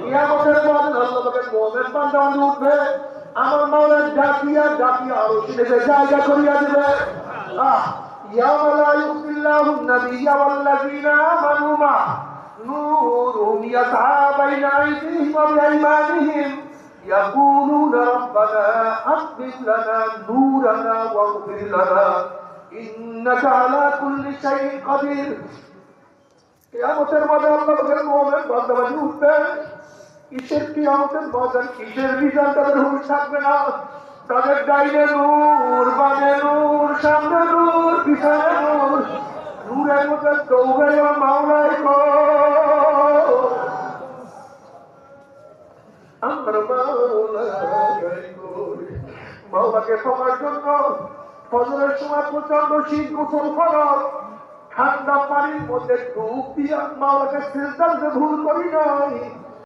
কিয়ামতের মাঠে আল্লাহ পাকের মুমিন বান্দা উঠবে, আমার মাওলা জাতিয়া জাতিয়া আরো সিনেতে জায়গা করিয়া দিবে। ইয়াওমা লা ইউযিল্লাহু নাবিয়্যা ওয়াল্লাযীনা আমানু মা নূরুহুম ইয়াসআ বাইনা আইদিহিম ওয়া বিআইমানিহিম ইয়াকুলুনা রাব্বানা আতমিম লানা নূরানা ওয়াগফির লানা ইন্নাকা আলা কুল্লি শাইইন কাদির। কিয়ামতের মাঠে আল্লাহ পাকের মুমিন বান্দা উঠবে, কিসের কিয়ামতের ময়দান, কিসের বিধান তাদের হুঁশ থাকবে না। তাদের ডাইনে নূর, বামে নূর, সামনে নূর, পিছনে নূর, নূরের মধ্যে দৌড়াই মাওলাই গো আমার মাওলাকে পাওয়ার জন্য ফজরের সময় প্রচন্ড শীত, গোসল ফরজ, ঠান্ডা পানির মধ্যে ডুব দিয়া মাওলাকে সিজদাতে ভুল করি নাই।